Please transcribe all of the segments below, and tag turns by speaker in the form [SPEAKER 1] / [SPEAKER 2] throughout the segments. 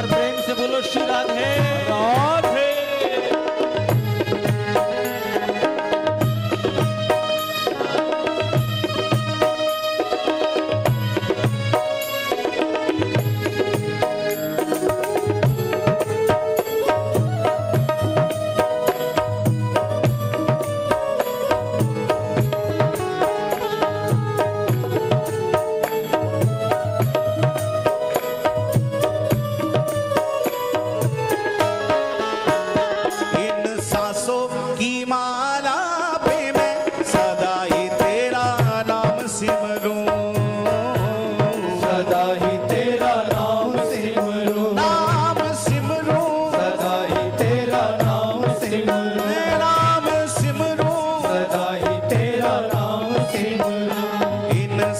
[SPEAKER 1] बार प्रेम से बोलो श्री राधे राधे।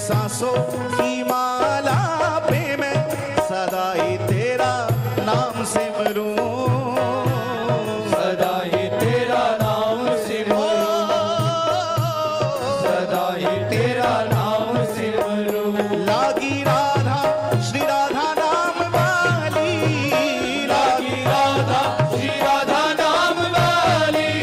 [SPEAKER 2] सांसों की माला पे मैं सदा ही तेरा नाम सिमरूं,
[SPEAKER 1] सदा ही तेरा नाम सिमरूं, सदा ही तेरा नाम सिमरूं।
[SPEAKER 2] लागी राधा श्री राधा नाम वाली,
[SPEAKER 1] लागी राधा श्री राधा नाम वाली,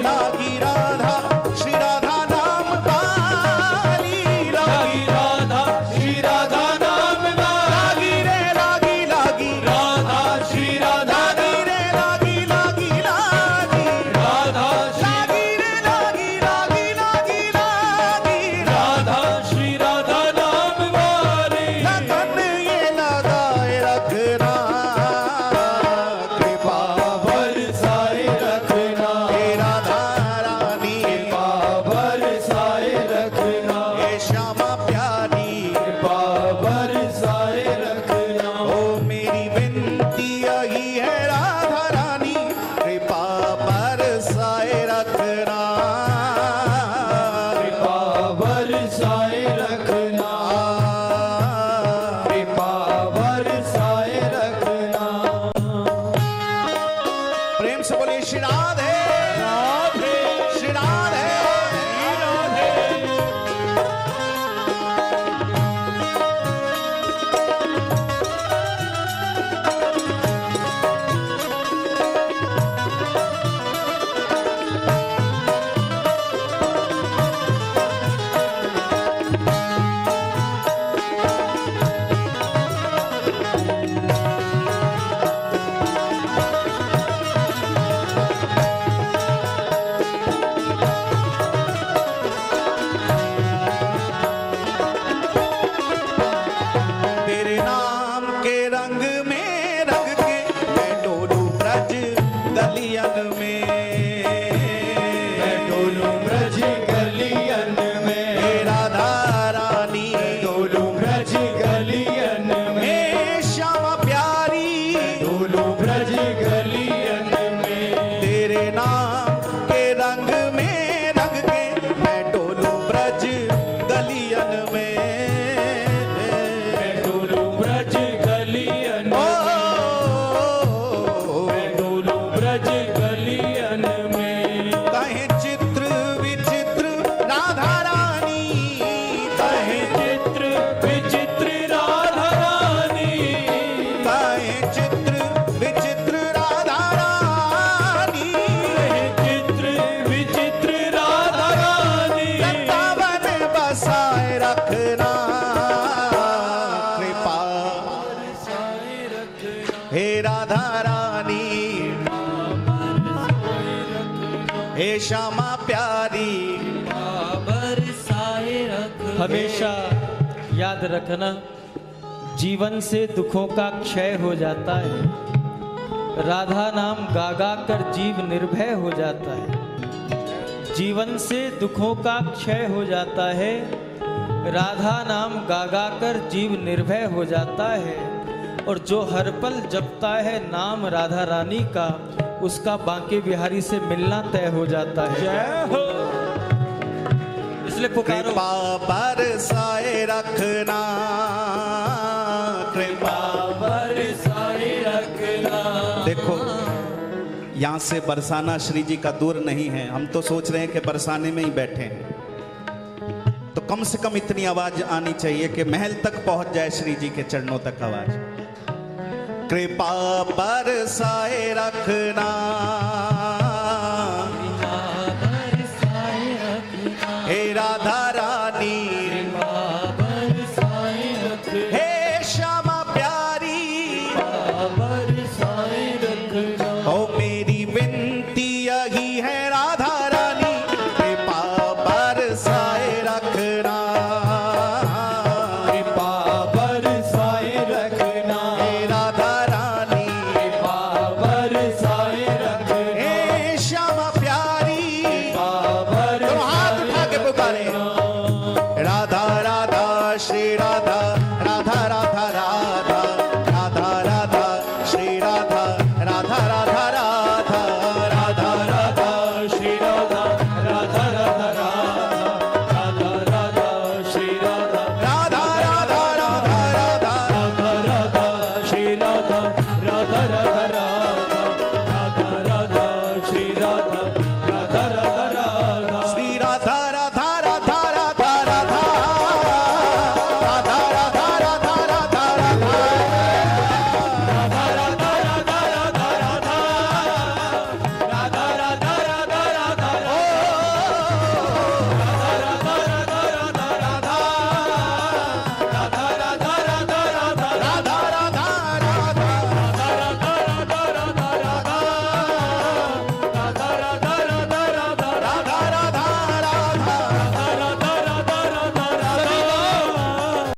[SPEAKER 2] लागी राधा श्री राधा नाम वाली,
[SPEAKER 1] लागी राधा श्री राधा नाम वाली,
[SPEAKER 2] लागी रे लागी लागी
[SPEAKER 1] राधा श्री राधा
[SPEAKER 2] लागी रे लागी लागी लागी
[SPEAKER 1] राधा श्री
[SPEAKER 2] लागी रे लागी लागी लागी लागी
[SPEAKER 1] राधा श्री राधा नाम वाली।
[SPEAKER 2] लगन ये लगाए रखना, कृपा
[SPEAKER 1] बरसाए रखना,
[SPEAKER 2] हे राधा रानी,
[SPEAKER 1] बरसाए रखना,
[SPEAKER 2] हे श्यामा प्यारी,
[SPEAKER 1] बरसाए रखना।
[SPEAKER 2] ओ मेरी विनती यही है राधा रानी, कृपा बरसाए रखना,
[SPEAKER 1] बरसाए रखना, बरसाए रखना।
[SPEAKER 2] प्रेम से बोलिए श्री राधे
[SPEAKER 1] राधे
[SPEAKER 2] श्री राधे।
[SPEAKER 1] राधे।
[SPEAKER 2] तेरे नाम के रंग में रंग के मैं डोलू ब्रज गलियन में,
[SPEAKER 1] मैं डोलूं ब्रज गलियन में,
[SPEAKER 2] हे राधा रानी,
[SPEAKER 1] डोलूं ब्रज गलियन में,
[SPEAKER 2] हे श्यामा प्यारी,
[SPEAKER 1] डोलूं ब्रज गलियन में।
[SPEAKER 2] तेरे नाम के रंग में रंग के मैं डोलू ब्रज गलियन में,
[SPEAKER 1] मैं डोलूं ब्रज गलियन
[SPEAKER 2] ओ
[SPEAKER 1] मैं डोलूं ब्रज गलियन में।
[SPEAKER 2] कहे चित्र विचित्र राधा रानी, कहे
[SPEAKER 1] चित्र विचित्र राधा रानी,
[SPEAKER 2] कहे चित्र विचित्र राधा रानी,
[SPEAKER 1] चित्र विचित्र राधा रानी।
[SPEAKER 2] वृंदावन बसाए रखना, कृपा
[SPEAKER 1] बरसाए रखना,
[SPEAKER 2] हे राधा रानी, हे श्यामा प्यारी।
[SPEAKER 1] बरसाए रखना। हमेशा याद रखना, जीवन से दुखों का क्षय हो जाता है, राधा नाम गा गा कर जीव निर्भय हो जाता है। जीवन से दुखों का क्षय हो जाता है, राधा नाम गा गा कर जीव निर्भय हो जाता है। और जो हर पल जपता है नाम राधा रानी का, उसका बांके बिहारी से मिलना तय हो जाता है। जय हो। इसलिए पुकारो,
[SPEAKER 2] कृपा बरसाए रखना, कृपा।
[SPEAKER 1] बरसाए रखना।
[SPEAKER 2] देखो यहाँ से बरसाना श्री जी का दूर नहीं है, हम तो सोच रहे हैं कि बरसाने में ही बैठे हैं, तो कम से कम इतनी आवाज आनी चाहिए कि महल तक पहुंच जाए श्री जी के चरणों तक आवाज। कृपा बरसाए रखना, हे राधा रानी, हे श्यामा प्यारी, ओ मेरी विनती यही है राधा रानी, कृपा बरसाए रखना,
[SPEAKER 1] कृपा बरसाए रखना,
[SPEAKER 2] हे राधा रानी,
[SPEAKER 1] कृपा बरसाए रखना,
[SPEAKER 2] हे श्यामा प्यारी।
[SPEAKER 1] कृपा
[SPEAKER 2] तो हाथ उठा के पुकारे, राधा राधा श्री राधा